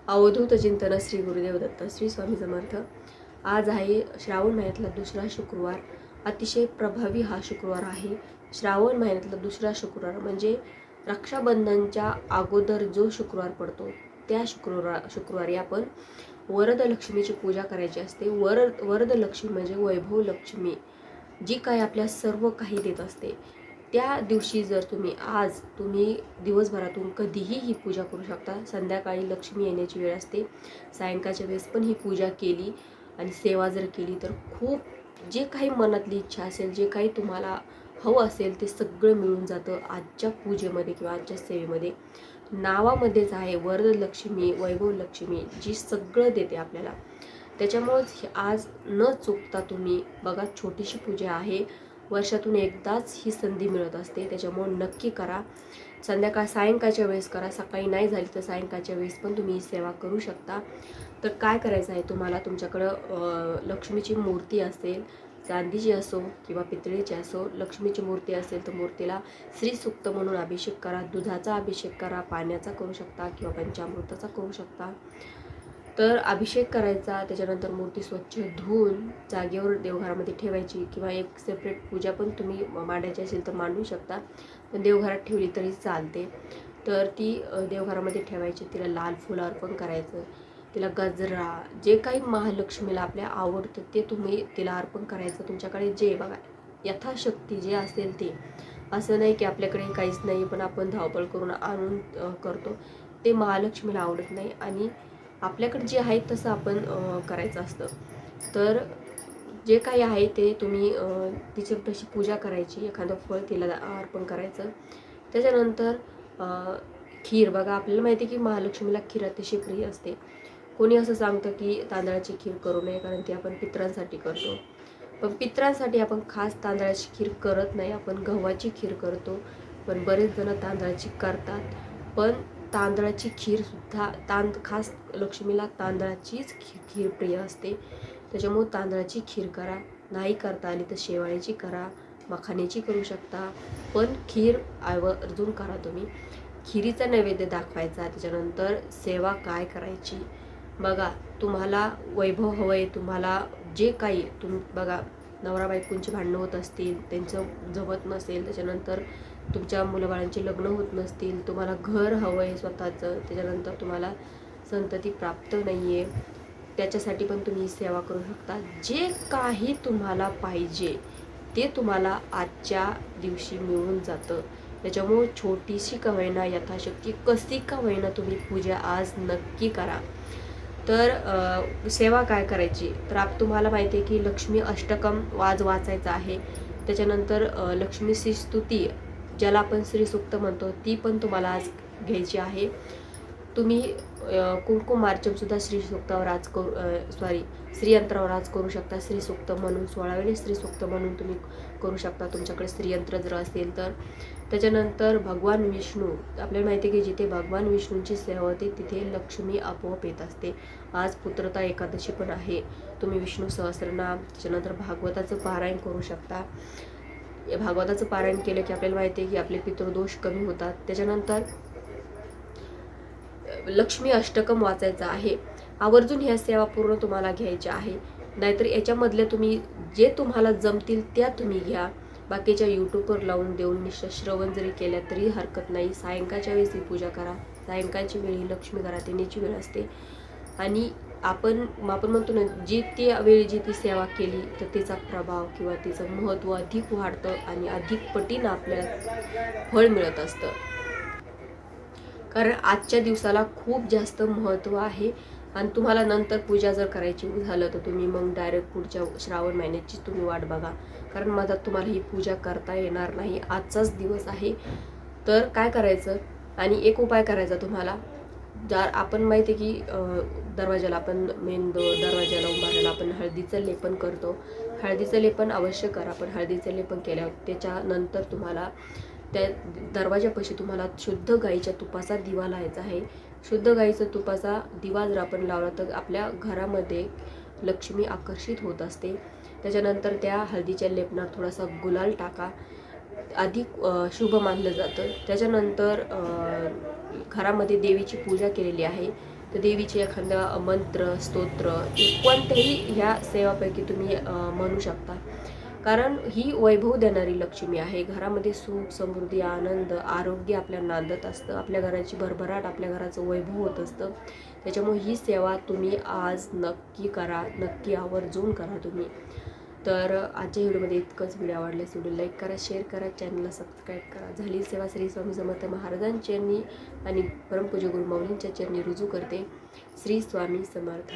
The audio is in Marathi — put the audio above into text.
अवधूत चिंतन श्री गुरुदेव दत्त श्री स्वामी समर्थ। आज आहे श्रावण महिन्यातला दुसरा शुक्रवार। अतिशय प्रभावी हा शुक्रवार आहे। श्रावण महिन्यातला दुसरा शुक्रवार म्हणजे रक्षाबंधनच्या अगोदर जो शुक्रवार पडतो त्या शुक्रवारी आपण वरदलक्ष्मीची पूजा करायची असते। वरदलक्ष्मी म्हणजे वैभव लक्ष्मी, जी काय आपल्या सर्व काही देत असते। त्या दिवशी जर तुम्ही दिवसभरातून कधीही ही पूजा करू शकता। संध्याकाळी लक्ष्मी येण्याची वेळ असते, सायंकाळच्या वेळेस पण ही पूजा केली आणि सेवा जर केली तर खूप जे काही मनातली इच्छा असेल, जे काही तुम्हाला हवं असेल ते सगळं मिळून जातं आजच्या पूजेमध्ये किंवा आजच्या सेवेमध्ये। नावामध्येच आहे वरदलक्ष्मी, वैभव लक्ष्मी, जी सगळं देते आपल्याला। त्याच्यामुळेच आज न चुकता तुम्ही बघा, छोटीशी पूजा आहे, वर्षातून एकदाच ही संधी मिळत असते, त्याच्यामुळे नक्की करा। सायंकाळच्या वेळेस करा, सकाळी नाही झाली तर सायंकाळच्या वेळेस पण तुम्ही ही सेवा करू शकता। तर काय करायचं आहे तुम्हाला, तुमच्याकडं लक्ष्मीची मूर्ती असेल, चांदीची असो किंवा पितळेची असो, लक्ष्मीची मूर्ती असेल तर मूर्तीला श्रीसूक्त म्हणून अभिषेक करा। दुधाचा अभिषेक करा, पाण्याचा करू शकता किंवा पंचामृताचा करू शकता। तर अभिषेक करायचा, त्याच्यानंतर मूर्ती स्वच्छ धुवून जागेवर देवघरामध्ये ठेवायची किंवा एक सेपरेट पूजा पण तुम्ही मांडायची असेल तर मांडू शकता, पण देवघरात ठेवली तरी चालते। तर ती देवघरामध्ये ठेवायची, तिला लाल फुलं अर्पण करायचं, तिला गजरा, जे काही महालक्ष्मीला आपल्या आवडतं ते तुम्ही तिला अर्पण करायचं। तुमच्याकडे जे बघा यथाशक्ती जे असेल ते, असं नाही की आपल्याकडे काहीच नाही पण आपण धावपळ करून आणून करतो, ते महालक्ष्मीला आवडत नाही। आणि आपल्याकडे जे आहे तसं आपण करायचं असतं। तर जे काही आहे ते तुम्ही तिची तशी पूजा करायची, एखादं फळ तिला अर्पण करायचं। त्याच्यानंतर खीर, बघा आपल्याला माहिती आहे की महालक्ष्मीला खीर अतिशय प्रिय असते। कोणी असं सांगतं की तांदळाची खीर करू नये कारण ती आपण पितरांसाठी करतो, पण पितरांसाठी आपण खास तांदळाची खीर करत नाही, आपण गव्हाची खीर करतो। पण बरेच जण तांदळाची करतात, पण तांदळाची खीरसुद्धा खास लक्ष्मीला तांदळाचीच खीर प्रिय असते, त्याच्यामुळे तांदळाची खीर करा। नाही करता आली तर शेवाळ्याची करा, मखाण्याची करू शकता, पण खीर आवर्जून करा तुम्ही। खिरीचा नैवेद्य दाखवायचा, त्याच्यानंतर सेवा काय करायची बघा। तुम्हाला वैभव हवंय, तुम्हाला जे काही बघा, नवरा बायकोंची भांडणं होत असतील, त्यांचं जमत नसेल, त्याच्यानंतर तुमच्या मुलाबाळांची लग्न होत नसतील, तुम्हाला घर हवंय स्वतःचं, त्याच्यानंतर तुम्हाला संतती प्राप्त नाही आहे, त्याच्यासाठी पण तुम्ही सेवा करू शकता। जे काही तुम्हाला पाहिजे ते तुम्हाला आजच्या दिवशी मिळून जातं। त्याच्यामुळे छोटीशी का होईना, यथाशक्ती कशी का होईना, तुम्ही पूजा आज नक्की करा। तर सेवा काय करायची, तर तुम्हाला माहिती आहे की लक्ष्मी अष्टकम वाचायचं आहे। त्याच्यानंतर लक्ष्मी स्तुती, ज्याला आपण श्रीसूक्त म्हणतो, ती पण तुम्हाला आज घ्यायची आहे। तुम्ही कुंकुमार्चन सुद्धा श्रीसूक्तावर आज श्रीयंत्रावर आज करू शकता। श्रीसूक्त म्हणून 16 वेळेस श्रीसूक्त म्हणून तुम्ही करू शकता, तुमच्याकडे श्रीयंत्र जर असेल तर। त्याच्यानंतर भगवान विष्णू, आपल्याला माहिती आहे की जिथे भगवान विष्णूंची सेवा होते तिथे लक्ष्मी आपोआप येत असते। आज पुत्रता एकादशी पण आहे, तुम्ही विष्णू सहस्रनाम, त्याच्यानंतर भागवताचं पारायण करू शकता। भागवताचं पारायण केलं की आपल्याला माहिती आहे की आपले पितृदोष कमी होतात। त्याच्यानंतर लक्ष्मी अष्टकम वाचायचं आहे, आवर्जून ह्या सेवा पूर्ण तुम्हाला घ्यायच्या आहे। नाहीतर याच्यामधले तुम्ही जे तुम्हाला जमतील त्या तुम्ही घ्या, बाकीच्या यूट्यूबवर लावून देऊन श्रवण जरी केल्या तरी हरकत नाही। सायंकाळच्या वेळेस ही पूजा करा, सायंकाळची वेळ ही लक्ष्मी घरात येण्याची वेळ असते आणि आपण म्हणतो ना, जी ती वेळी जी ती सेवा केली तर तिचा प्रभाव किंवा तिचं महत्त्व अधिक वाढतं आणि अधिक पटीनं आपल्याला फळ मिळत असतं। कारण आजच्या दिवसाला खूप जास्त महत्त्व आहे। आणि तुम्हाला नंतर पूजा जर करायची झालं तर तुम्ही मग डायरेक्ट पुढच्या श्रावण महिन्याची तुम्ही वाट बघा, कारण मधात तुम्हाला ही पूजा करता येणार नाही, आजचाच दिवस आहे। तर काय करायचं, आणि एक उपाय करायचा तुम्हाला, आपण माहिती आहे की दरवाजाला आपण दरवाजाला उभारायला आपण हळदीचं लेपन करतो, हळदीचं लेपन अवश्य करा। पण हळदीचं लेपन केल्यावर त्याच्यानंतर तुम्हाला त्या दरवाजापाशी तुम्हाला शुद्ध गाईच्या तुपाचा दिवा लावायचा आहे। शुद्ध गाईच्या तुपाचा दिवा जर आपण लावला तर आपल्या घरामध्ये लक्ष्मी आकर्षित होत असते। त्याच्यानंतर त्या हळदीच्या लेपनात थोडासा गुलाल टाका, अधिक शुभ मानलं जातं। त्याच्यानंतर घरामध्ये देवीची पूजा केलेली आहे तर देवीचे एखादा मंत्र स्तोत्र कोणत्याही ह्या सेवापैकी तुम्ही म्हणू शकता, कारण ही वैभव देणारी लक्ष्मी आहे. घरामध्ये सुख समृद्धी आनंद आरोग्य आपल्या नांदत असतं, आपल्या घराची भरभराट आपल्या घराचं वैभव होत असतं. त्याच्यामुळे ही सेवा तुम्ही आज नक्की करा, नक्की आवर्जून करा तुम्ही. तर आजच्या व्हिडिओमध्ये इतकंच. व्हिडिओ आवडल्यास व्हिडिओ लाईक करा, शेअर करा, चॅनलला सबस्क्राईब करा. झाली सेवा श्री स्वामी समर्थ महाराजांच्या आणि परमपूज्य गुरु माऊलींच्या चरणी रुजू करते. श्री स्वामी समर्थ.